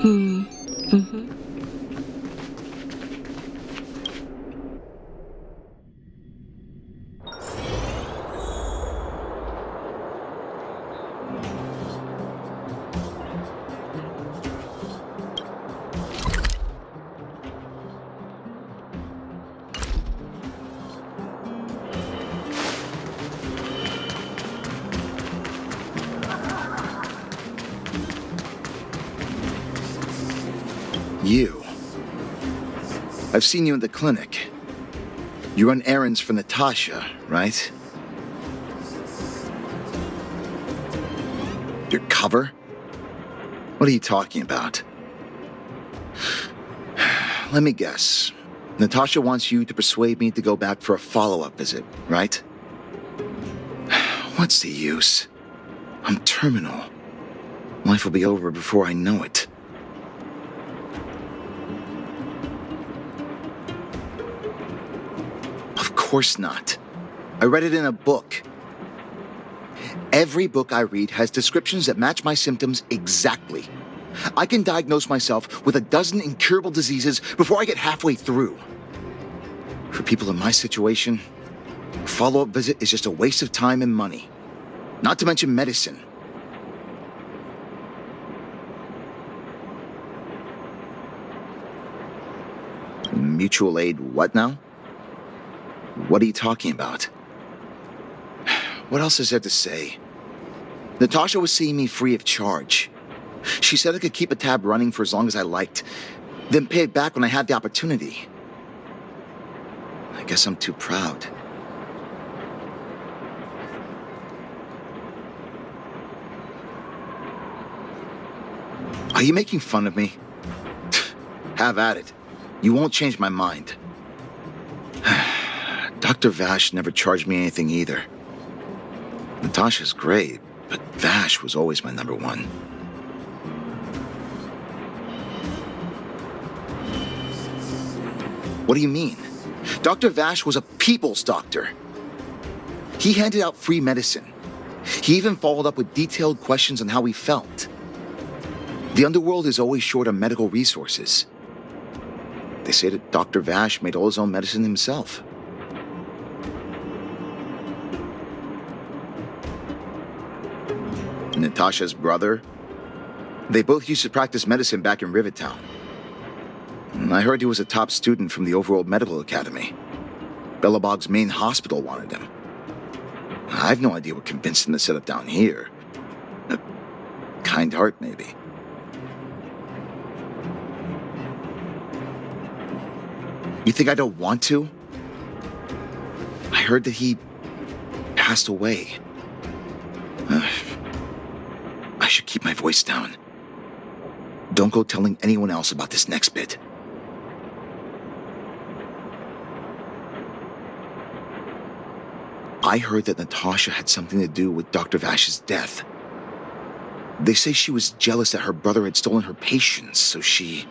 Mm-hmm. You. I've seen you in the clinic. You run errands for Natasha, right? Your cover? What are you talking about? Let me guess. Natasha wants you to persuade me to go back for a follow-up visit, right? What's the use? I'm terminal. Life will be over before I know it. Of course not. I read it in a book. Every book I read has descriptions that match my symptoms exactly. I can diagnose myself with a dozen incurable diseases before I get halfway through. For people in my situation, a follow-up visit is just a waste of time and money. Not to mention medicine. Mutual aid what now? What are you talking about? What else is there to say? Natasha was seeing me free of charge. She said I could keep a tab running for as long as I liked, then pay it back when I had the opportunity. I guess I'm too proud. Are you making fun of me? Have at it. You won't change my mind. Dr. Vash never charged me anything either. Natasha's great, but Vash was always my number one. What do you mean? Dr. Vash was a people's doctor. He handed out free medicine. He even followed up with detailed questions on how we felt. The underworld is always short on medical resources. They say that Dr. Vash made all his own medicine himself. Natasha's brother? They both used to practice medicine back in Rivertown. I heard he was a top student from the Overworld Medical Academy. Bellabog's main hospital wanted him. I have no idea what convinced him to set up down here. A kind heart, maybe. You think I don't want to? I heard that he passed away. I should keep my voice down. Don't go telling anyone else about this next bit. I heard that Natasha had something to do with Dr. Vash's death. They say she was jealous that her brother had stolen her patients, so she...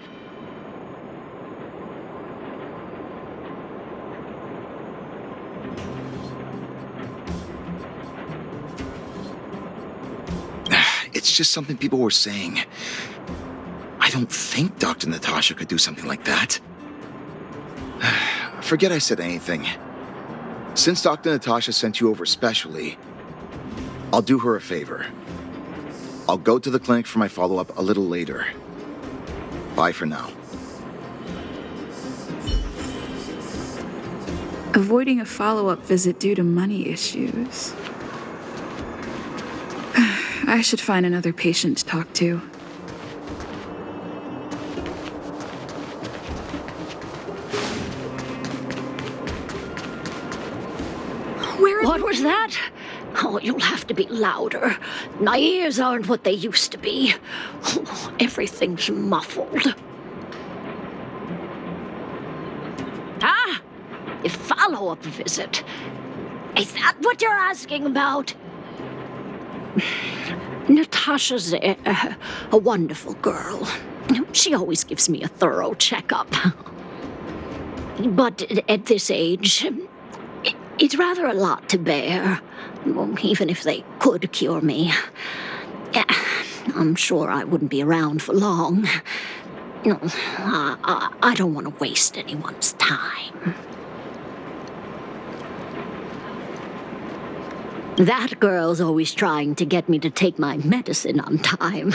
It's just something people were saying. I don't think Dr. Natasha could do something like that. Forget I said anything. Since Dr. Natasha sent you over specially, I'll do her a favor. I'll go to the clinic for my follow-up a little later. Bye for now. Avoiding a follow-up visit due to money issues. I should find another patient to talk to. What was that? Oh, you'll have to be louder. My ears aren't what they used to be. Oh, everything's muffled. Ah! A follow-up visit. Is that what you're asking about? Natasha's a wonderful girl. She always gives me a thorough checkup. But at this age, it's rather a lot to bear, even if they could cure me. I'm sure I wouldn't be around for long. No, I don't want to waste anyone's time. That girl's always trying to get me to take my medicine on time.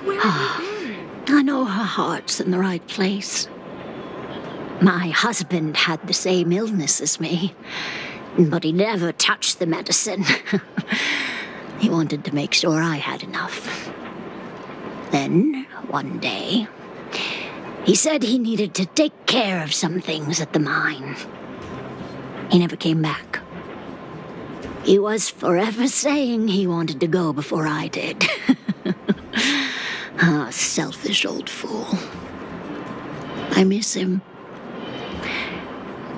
Where have you been? I know her heart's in the right place. My husband had the same illness as me, but he never touched the medicine. He wanted to make sure I had enough. Then, one day, he said he needed to take care of some things at the mine. He never came back. He was forever saying he wanted to go before I did. Ah, selfish old fool. I miss him.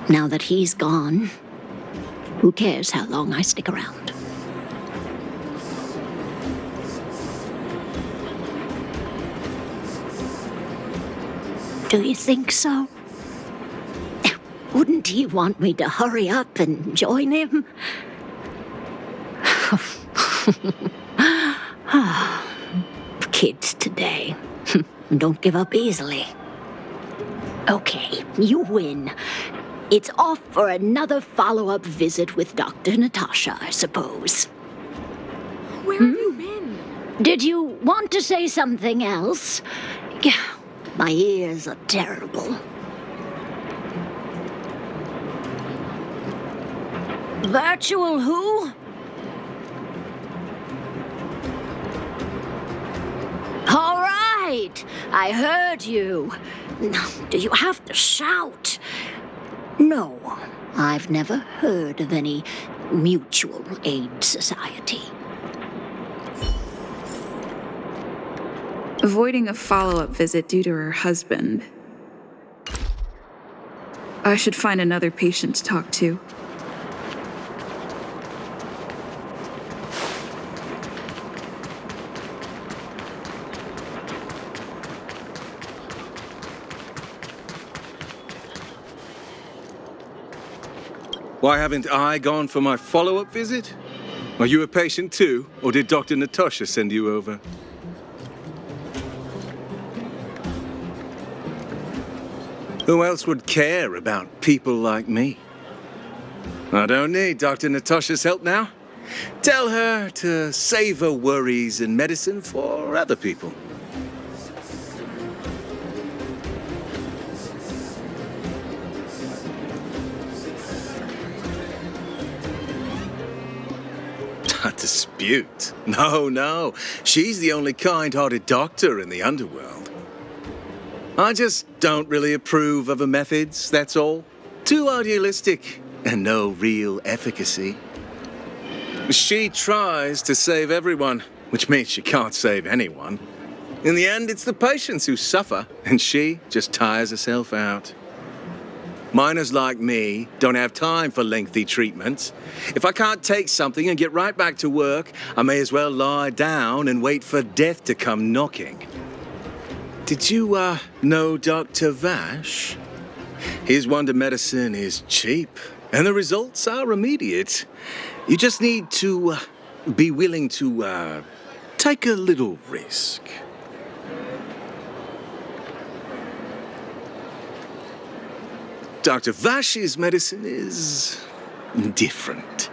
Now that he's gone, who cares how long I stick around? Do you think so? Wouldn't he want me to hurry up and join him? Kids today don't give up easily. Okay, you win. It's off for another follow-up visit with Dr. Natasha, I suppose. Where have you been? Did you want to say something else? Yeah, my ears are terrible. Virtual who? All right, I heard you. Do you have to shout? No, I've never heard of any mutual aid society. Avoiding a follow-up visit due to her husband. I should find another patient to talk to. Why haven't I gone for my follow-up visit? Are you a patient too, or did Dr. Natasha send you over? Who else would care about people like me? I don't need Dr. Natasha's help now. Tell her to save her worries and medicine for other people. A dispute? No. She's the only kind-hearted doctor in the underworld. I just don't really approve of her methods, that's all. Too idealistic and no real efficacy. She tries to save everyone, which means she can't save anyone. In the end, it's the patients who suffer, and she just tires herself out. Miners like me don't have time for lengthy treatments. If I can't take something and get right back to work, I may as well lie down and wait for death to come knocking. Did you, know Dr. Vash? His wonder medicine is cheap, and the results are immediate. You just need to, be willing to, take a little risk. Dr. Vash's medicine is different.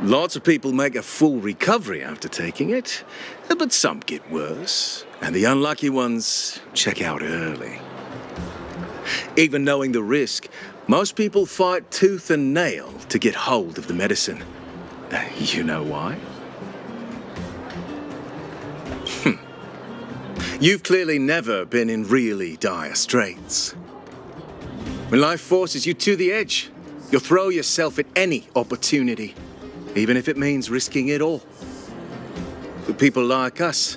Lots of people make a full recovery after taking it, but some get worse, and the unlucky ones check out early. Even knowing the risk, most people fight tooth and nail to get hold of the medicine. You know why? You've clearly never been in really dire straits. When life forces you to the edge, you'll throw yourself at any opportunity, even if it means risking it all. For people like us,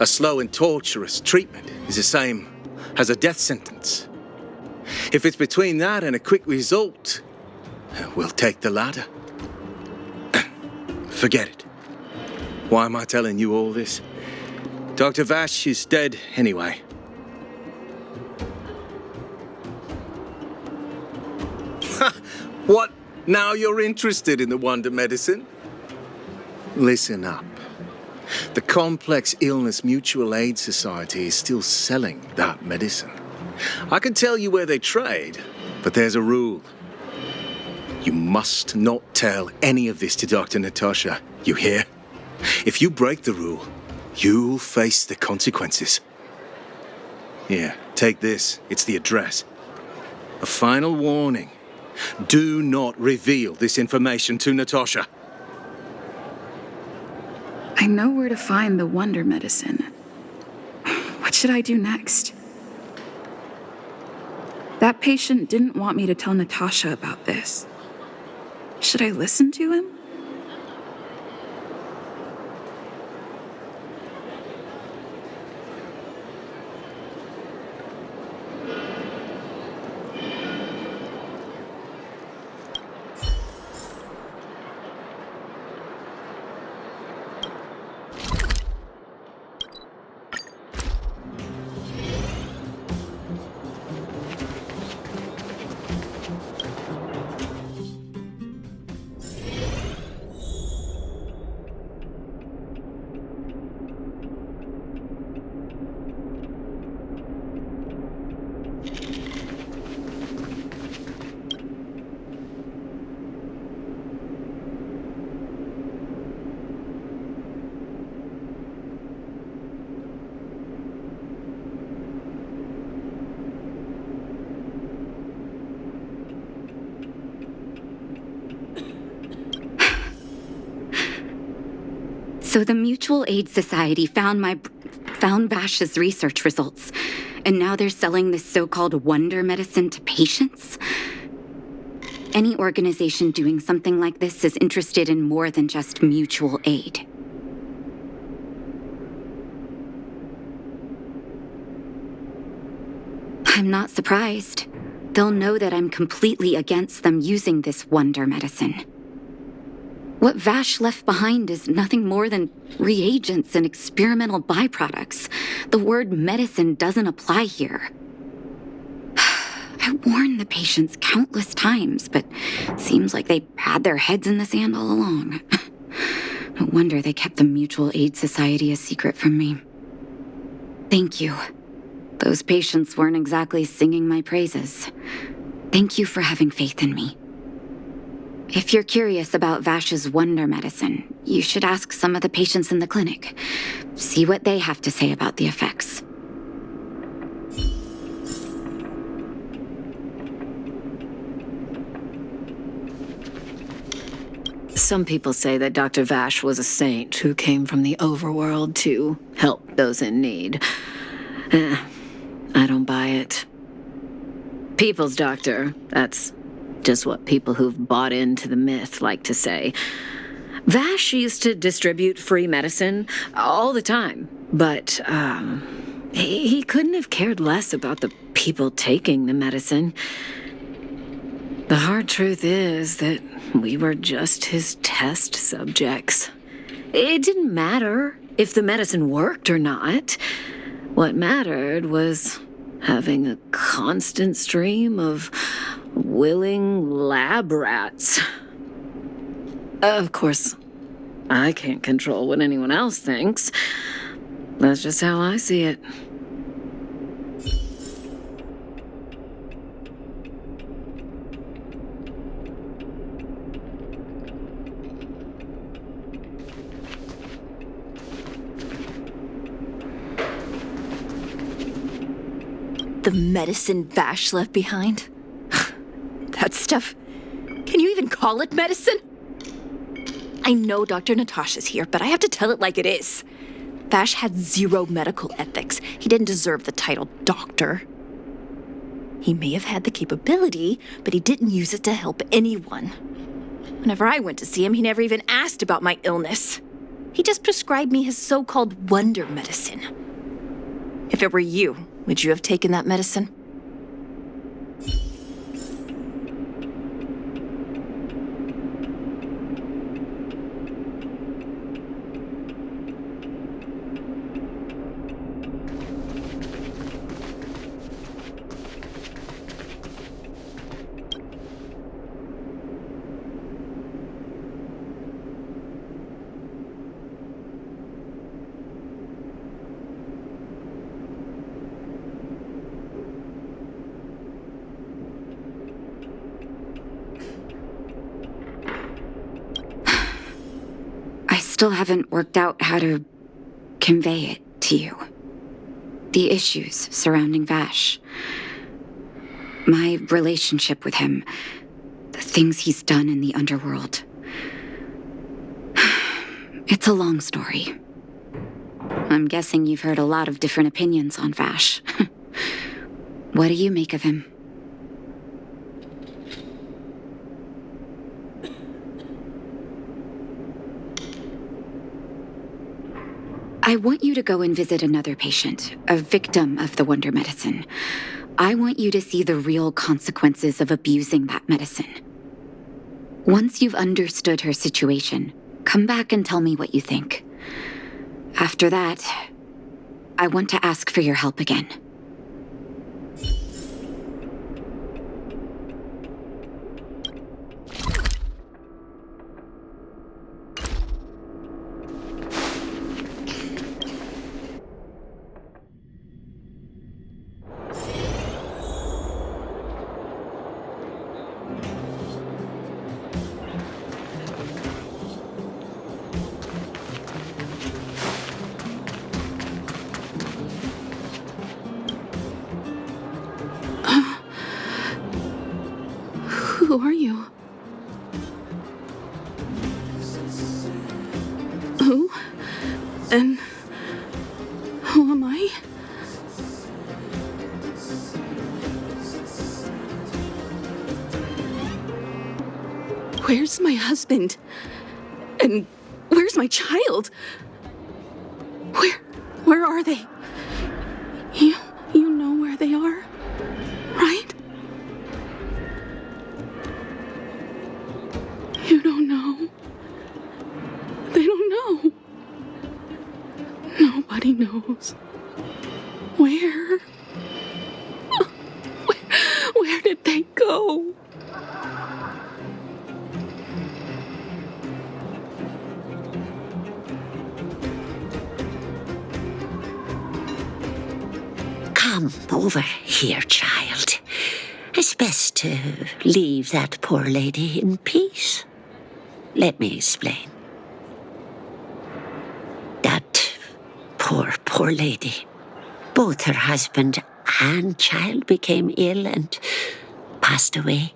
a slow and torturous treatment is the same as a death sentence. If it's between that and a quick result, we'll take the latter. Forget it. Why am I telling you all this? Dr. Vash is dead anyway. What? Now you're interested in the wonder medicine? Listen up. The Complex Illness Mutual Aid Society is still selling that medicine. I can tell you where they trade, but there's a rule. You must not tell any of this to Dr. Natasha, you hear? If you break the rule, you'll face the consequences. Here, take this. It's the address. A final warning. Do not reveal this information to Natasha. I know where to find the wonder medicine. What should I do next? That patient didn't want me to tell Natasha about this. Should I listen to him? So the Mutual Aid Society found Vash's research results, and now they're selling this so-called wonder medicine to patients? Any organization doing something like this is interested in more than just mutual aid. I'm not surprised. They'll know that I'm completely against them using this wonder medicine. What Vash left behind is nothing more than reagents and experimental byproducts. The word medicine doesn't apply here. I warned the patients countless times, but seems like they had their heads in the sand all along. No wonder they kept the Mutual Aid Society a secret from me. Thank you. Those patients weren't exactly singing my praises. Thank you for having faith in me. If you're curious about Vash's wonder medicine, you should ask some of the patients in the clinic. See what they have to say about the effects. Some people say that Dr. Vash was a saint who came from the overworld to help those in need. I don't buy it. People's doctor, that's just what people who've bought into the myth like to say. Vash used to distribute free medicine all the time, but he couldn't have cared less about the people taking the medicine. The hard truth is that we were just his test subjects. It didn't matter if the medicine worked or not. What mattered was having a constant stream of willing lab rats. Of course, I can't control what anyone else thinks. That's just how I see it. The medicine Vash left behind? That stuff... Can you even call it medicine? I know Dr. Natasha's here, but I have to tell it like it is. Vash had zero medical ethics. He didn't deserve the title doctor. He may have had the capability, but he didn't use it to help anyone. Whenever I went to see him, he never even asked about my illness. He just prescribed me his so-called wonder medicine. If it were you, would you have taken that medicine? still haven't worked out how to convey it to you. The issues surrounding Vash. My relationship with him. The things he's done in the underworld. It's a long story. I'm guessing you've heard a lot of different opinions on Vash. What do you make of him? I want you to go and visit another patient, a victim of the Wonder Medicine. I want you to see the real consequences of abusing that medicine. Once you've understood her situation, come back and tell me what you think. After that, I want to ask for your help again. Who are you? Who? And who am I? Where's my husband? And where's my child? Where are they? You know where they are, right? You don't know. They don't know. Nobody knows. Where? Where did they go? Come over here, child. It's best to leave that poor lady in peace. Let me explain. That poor lady. Both her husband and child became ill and passed away.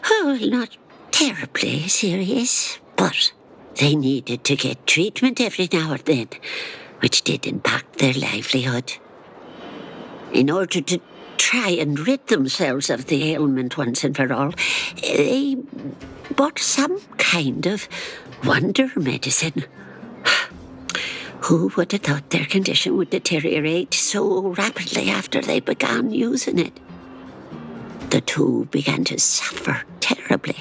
Oh, not terribly serious, but they needed to get treatment every now and then, which did impact their livelihood. In order to try and rid themselves of the ailment once and for all, they bought some kind of wonder medicine. Who would have thought their condition would deteriorate so rapidly after they began using it? The two began to suffer terribly,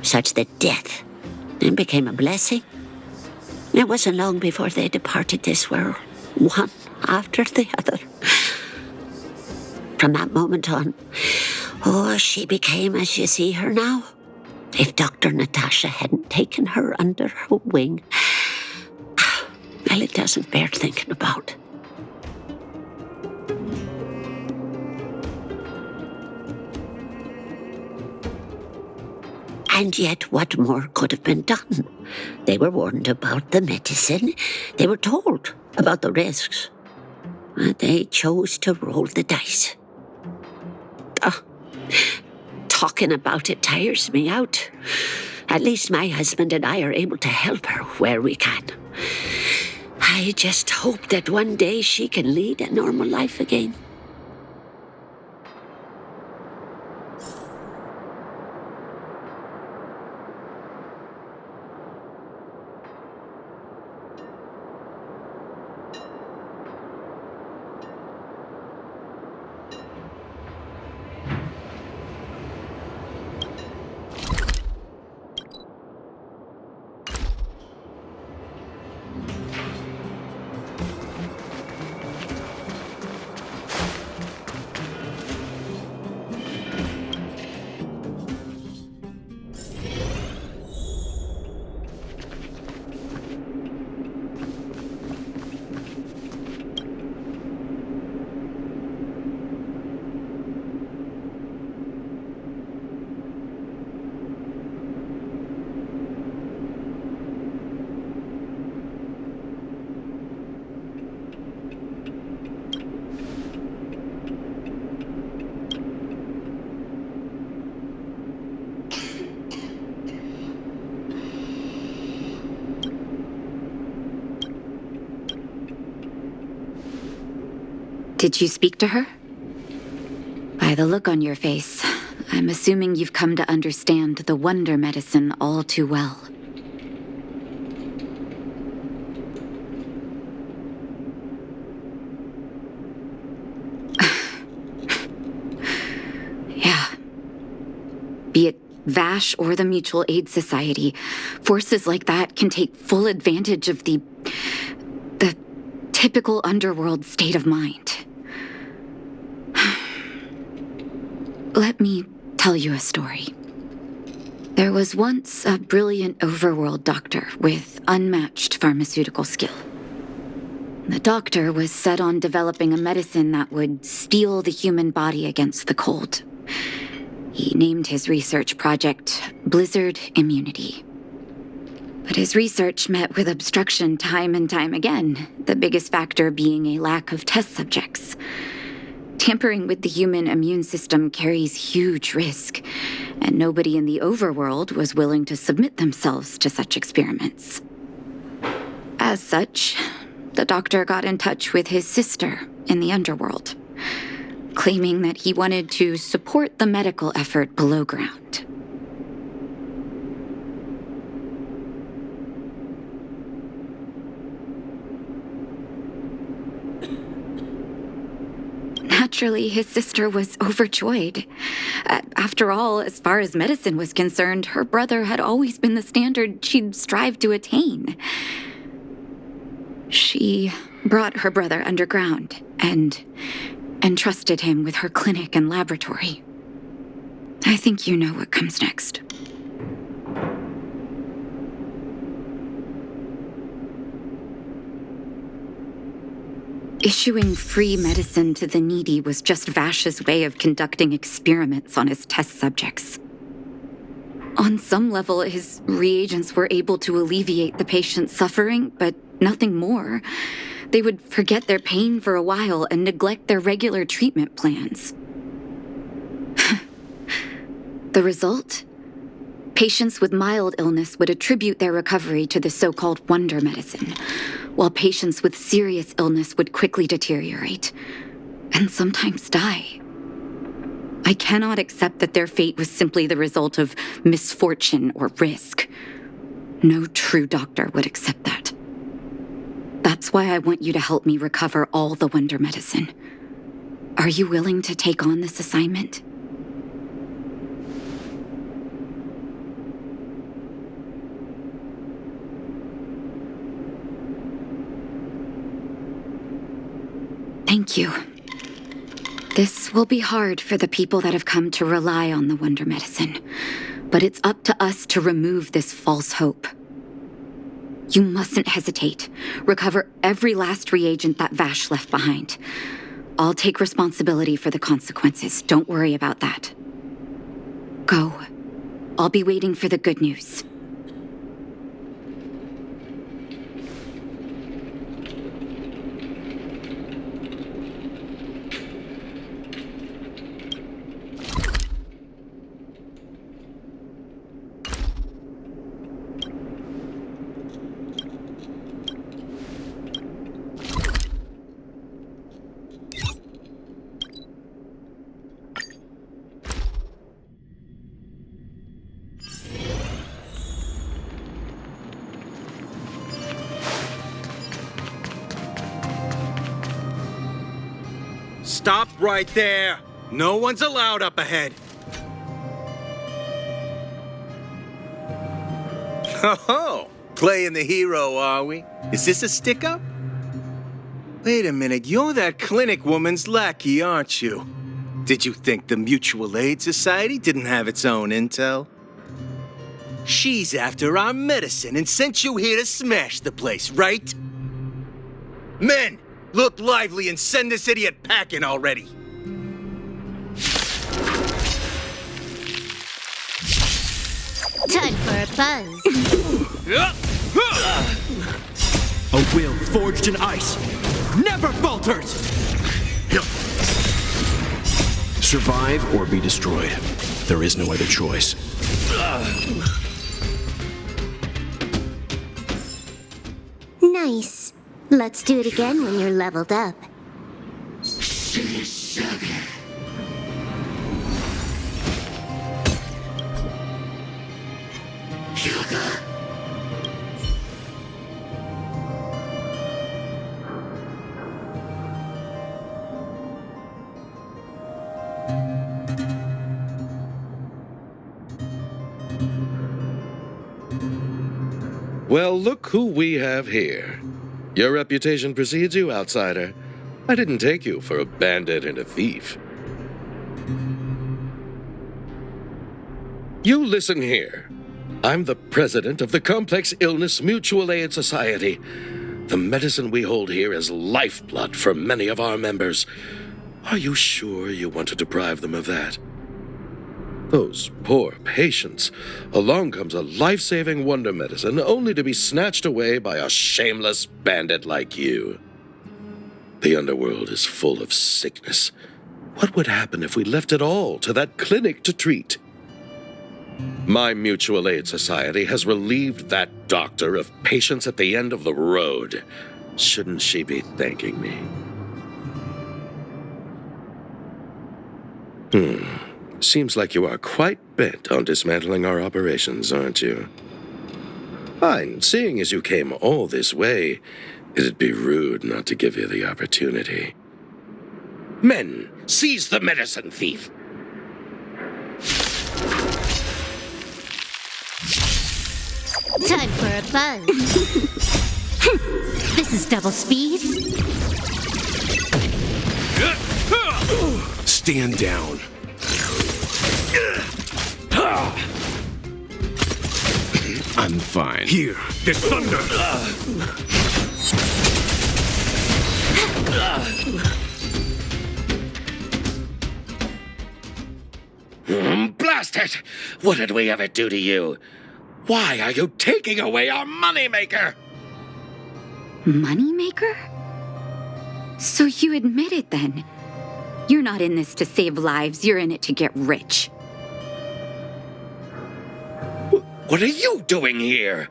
such that death then became a blessing. It wasn't long before they departed this world, one after the other. From that moment on, she became as you see her now. If Dr. Natasha hadn't taken her under her wing, well, it doesn't bear thinking about. And yet, what more could have been done? They were warned about the medicine. They were told about the risks. They chose to roll the dice. Talking about it tires me out. At least my husband and I are able to help her where we can. I just hope that one day she can lead a normal life again. Did you speak to her? By the look on your face, I'm assuming you've come to understand the wonder medicine all too well. Yeah. Be it Vash or the Mutual Aid Society, forces like that can take full advantage of the typical underworld state of mind. Let me tell you a story. There was once a brilliant overworld doctor with unmatched pharmaceutical skill. The doctor was set on developing a medicine that would steel the human body against the cold. He named his research project Blizzard Immunity. But his research met with obstruction time and time again, the biggest factor being a lack of test subjects. Tampering with the human immune system carries huge risk, and nobody in the overworld was willing to submit themselves to such experiments. As such, the doctor got in touch with his sister in the underworld, claiming that he wanted to support the medical effort below ground. Naturally, his sister was overjoyed. After all, as far as medicine was concerned, her brother had always been the standard she'd strive to attain. She brought her brother underground and entrusted him with her clinic and laboratory. I think you know what comes next. Issuing free medicine to the needy was just Vash's way of conducting experiments on his test subjects. On some level, his reagents were able to alleviate the patient's suffering, but nothing more. They would forget their pain for a while and neglect their regular treatment plans. The result? Patients with mild illness would attribute their recovery to the so-called wonder medicine, while patients with serious illness would quickly deteriorate, and sometimes die. I cannot accept that their fate was simply the result of misfortune or risk. No true doctor would accept that. That's why I want you to help me recover all the wonder medicine. Are you willing to take on this assignment? Thank you. This will be hard for the people that have come to rely on the wonder medicine, but it's up to us to remove this false hope. You mustn't hesitate. Recover every last reagent that Vash left behind. I'll take responsibility for the consequences. Don't worry about that. Go. I'll be waiting for the good news. Stop right there! No one's allowed up ahead! Ho-ho! Playing the hero, are we? Is this a stick-up? Wait a minute, you're that clinic woman's lackey, aren't you? Did you think the Mutual Aid Society didn't have its own intel? She's after our medicine and sent you here to smash the place, right? Men! Look lively and send this idiot packing already! Time for a buzz. A will forged in ice never falters! Survive or be destroyed. There is no other choice. Nice. Let's do it again when you're leveled up. Well, look who we have here. Your reputation precedes you, outsider. I didn't take you for a bandit and a thief. You listen here. I'm the president of the Complex Illness Mutual Aid Society. The medicine we hold here is lifeblood for many of our members. Are you sure you want to deprive them of that? Those poor patients. Along comes a life-saving wonder medicine only to be snatched away by a shameless bandit like you. The underworld is full of sickness. What would happen if we left it all to that clinic to treat? My mutual aid society has relieved that doctor of patients at the end of the road. Shouldn't she be thanking me? Seems like you are quite bent on dismantling our operations, aren't you? Fine, seeing as you came all this way, it'd be rude not to give you the opportunity. Men, seize the medicine thief! Time for a buzz. This is double speed. Stand down. I'm fine. Here, the thunder! Blast it! What did we ever do to you? Why are you taking away our moneymaker? Moneymaker? So you admit it then? You're not in this to save lives, you're in it to get rich. What are you doing here?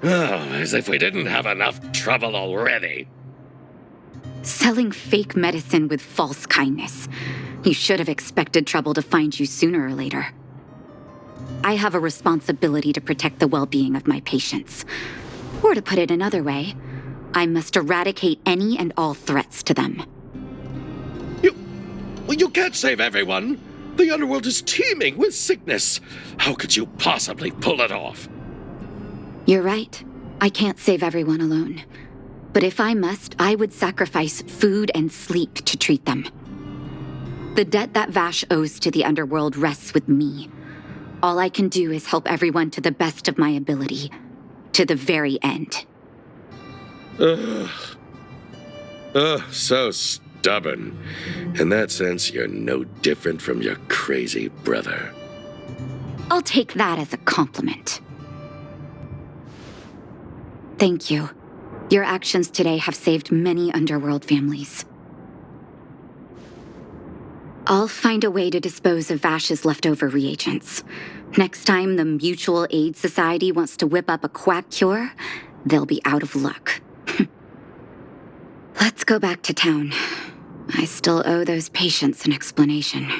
Oh, as if we didn't have enough trouble already. Selling fake medicine with false kindness. You should have expected trouble to find you sooner or later. I have a responsibility to protect the well-being of my patients. Or to put it another way, I must eradicate any and all threats to them. You can't save everyone. The underworld is teeming with sickness. How could you possibly pull it off? You're right. I can't save everyone alone. But if I must, I would sacrifice food and sleep to treat them. The debt that Vash owes to the underworld rests with me. All I can do is help everyone to the best of my ability. To the very end. So stubborn. In that sense, you're no different from your crazy brother. I'll take that as a compliment. Thank you. Your actions today have saved many underworld families. I'll find a way to dispose of Vash's leftover reagents. Next time the Mutual Aid Society wants to whip up a quack cure, they'll be out of luck. Let's go back to town. I still owe those patients an explanation.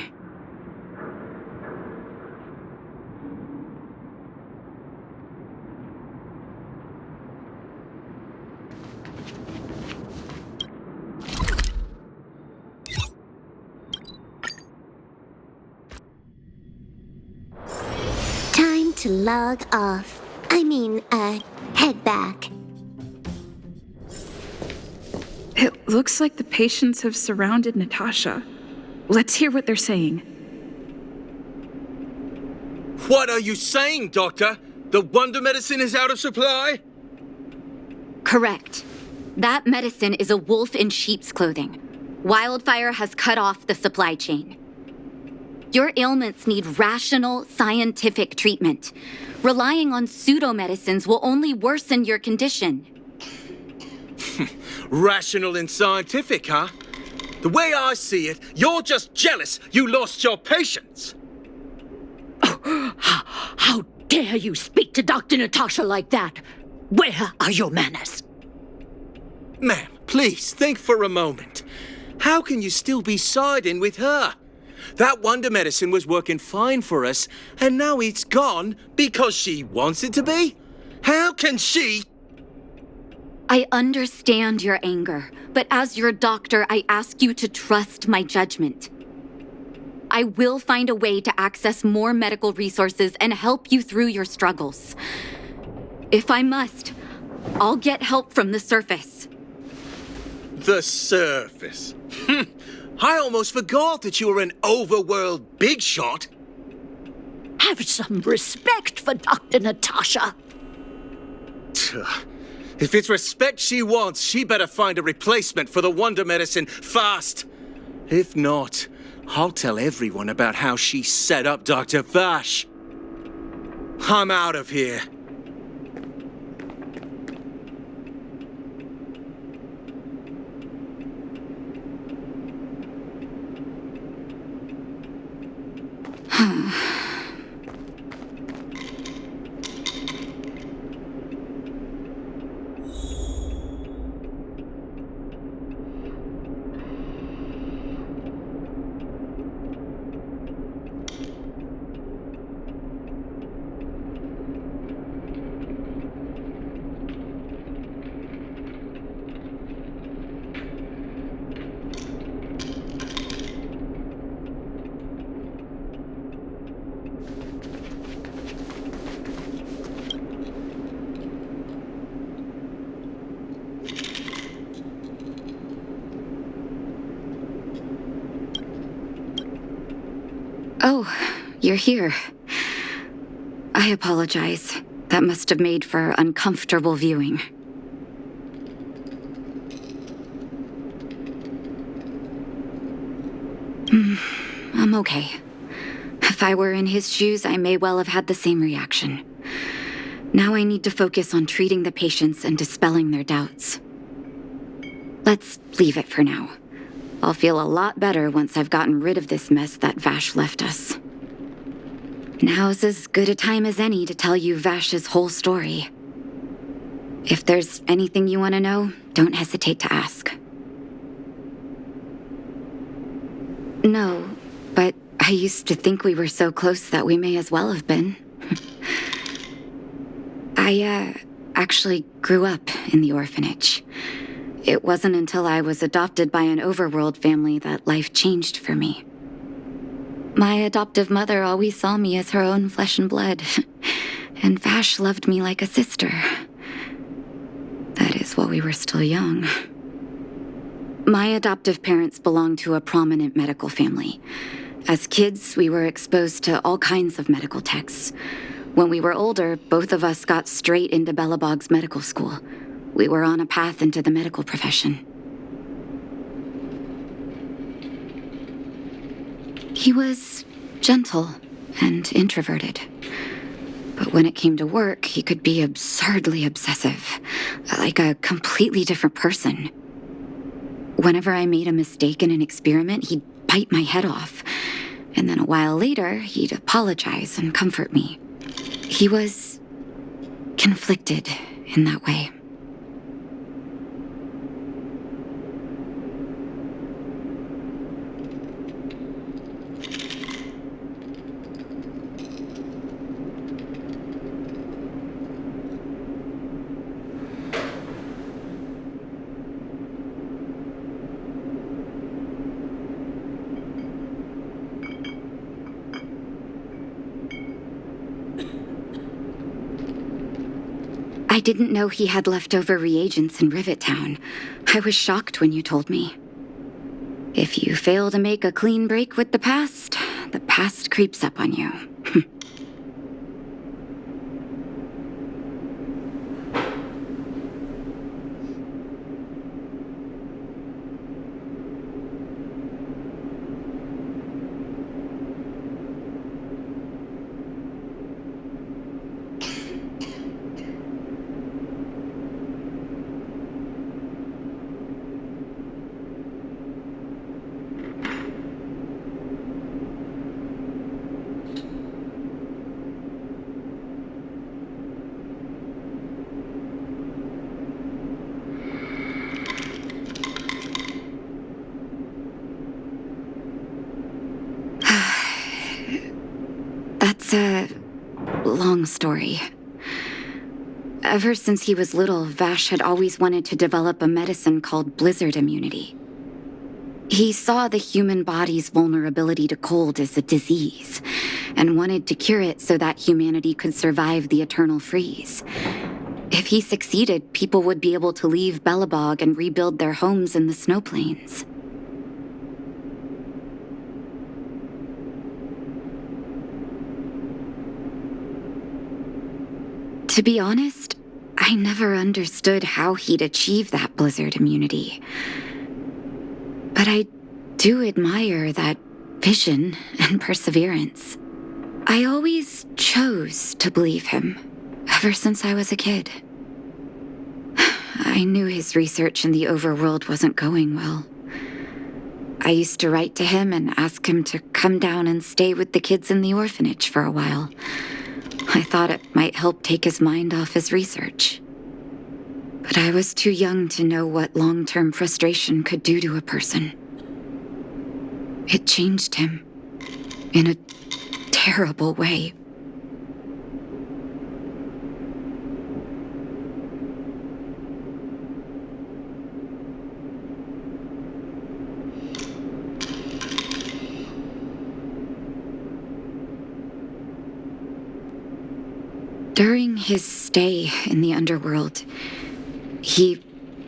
Time to log off. Head back. It looks like the patients have surrounded Natasha. Let's hear what they're saying. What are you saying, Doctor? The wonder medicine is out of supply? Correct. That medicine is a wolf in sheep's clothing. Wildfire has cut off the supply chain. Your ailments need rational, scientific treatment. Relying on pseudo-medicines will only worsen your condition. Rational and scientific, huh? The way I see it, you're just jealous you lost your patients. How dare you speak to Dr. Natasha like that? Where are your manners? Ma'am, please think for a moment. How can you still be siding with her? That wonder medicine was working fine for us, and now it's gone because she wants it to be? How can she? I understand your anger, but as your doctor, I ask you to trust my judgment. I will find a way to access more medical resources and help you through your struggles. If I must, I'll get help from the surface. The surface? I almost forgot that you were an overworld big shot. Have some respect for Dr. Natasha. If it's respect she wants, she better find a replacement for the wonder medicine fast. If not, I'll tell everyone about how she set up Dr. Vash. I'm out of here. Oh, you're here. I apologize. That must have made for uncomfortable viewing. I'm okay. If I were in his shoes, I may well have had the same reaction. Now I need to focus on treating the patients and dispelling their doubts. Let's leave it for now. I'll feel a lot better once I've gotten rid of this mess that Vash left us. Now's as good a time as any to tell you Vash's whole story. If there's anything you want to know, don't hesitate to ask. No, but I used to think we were so close that we may as well have been. I actually grew up in the orphanage. It wasn't until I was adopted by an overworld family that life changed for me. My adoptive mother always saw me as her own flesh and blood, and Vash loved me like a sister. That is while we were still young. My adoptive parents belonged to a prominent medical family. As kids, we were exposed to all kinds of medical texts. When we were older, both of us got straight into Belobog's medical school. We were on a path into the medical profession. He was gentle and introverted. But when it came to work, he could be absurdly obsessive, like a completely different person. Whenever I made a mistake in an experiment, he'd bite my head off. And then a while later, he'd apologize and comfort me. He was conflicted in that way. I didn't know he had leftover reagents in Rivet Town. I was shocked when you told me. If you fail to make a clean break with the past creeps up on you. That's a long story. Ever since he was little, Vash had always wanted to develop a medicine called blizzard immunity. He saw the human body's vulnerability to cold as a disease, and wanted to cure it so that humanity could survive the eternal freeze. If he succeeded, people would be able to leave Belobog and rebuild their homes in the snow plains. To be honest, I never understood how he'd achieve that blizzard immunity. But I do admire that vision and perseverance. I always chose to believe him, ever since I was a kid. I knew his research in the overworld wasn't going well. I used to write to him and ask him to come down and stay with the kids in the orphanage for a while. I thought it might help take his mind off his research. But I was too young to know what long-term frustration could do to a person. It changed him in a terrible way. During his stay in the underworld, he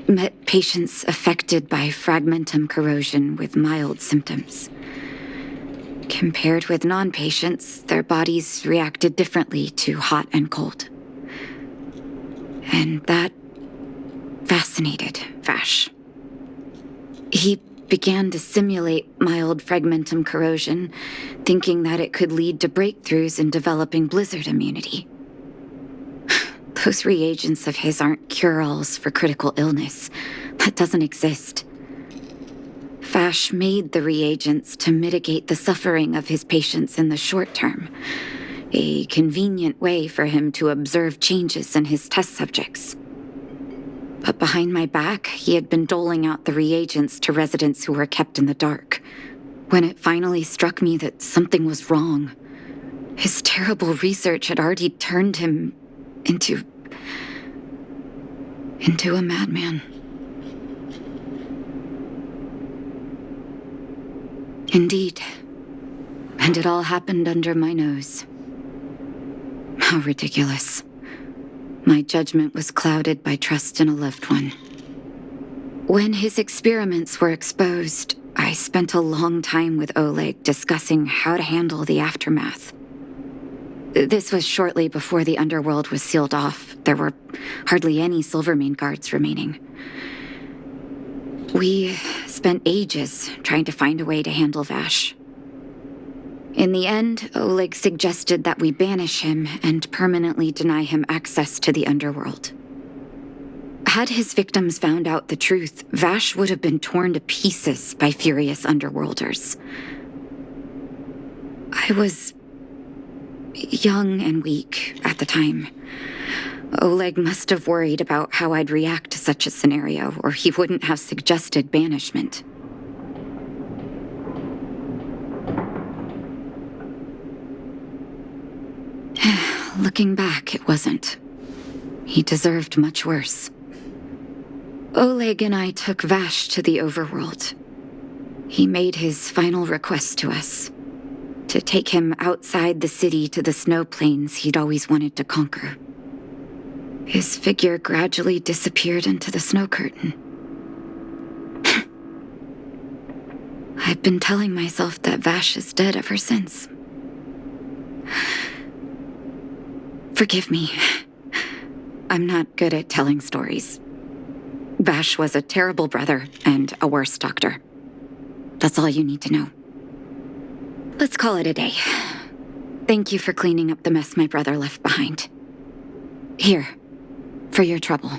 met patients affected by fragmentum corrosion with mild symptoms. Compared with non-patients, their bodies reacted differently to hot and cold. And that fascinated Vash. He began to simulate mild fragmentum corrosion, thinking that it could lead to breakthroughs in developing blizzard immunity. Those reagents of his aren't cure-alls for critical illness. That doesn't exist. Vash made the reagents to mitigate the suffering of his patients in the short term. A convenient way for him to observe changes in his test subjects. But behind my back, he had been doling out the reagents to residents who were kept in the dark. When it finally struck me that something was wrong, his terrible research had already turned him into a madman. Indeed. And it all happened under my nose. How ridiculous. My judgment was clouded by trust in a loved one. When his experiments were exposed, I spent a long time with Oleg discussing how to handle the aftermath. This was shortly before the underworld was sealed off. There were hardly any Silvermane guards remaining. We spent ages trying to find a way to handle Vash. In the end, Oleg suggested that we banish him and permanently deny him access to the underworld. Had his victims found out the truth, Vash would have been torn to pieces by furious underworlders. I was young and weak at the time. Oleg must have worried about how I'd react to such a scenario, or he wouldn't have suggested banishment. Looking back, it wasn't. He deserved much worse. Oleg and I took Vash to the overworld. He made his final request to us, to take him outside the city to the snow plains he'd always wanted to conquer. His figure gradually disappeared into the snow curtain. I've been telling myself that Vash is dead ever since. Forgive me. I'm not good at telling stories. Vash was a terrible brother and a worse doctor. That's all you need to know. Let's call it a day. Thank you for cleaning up the mess my brother left behind. Here, for your trouble.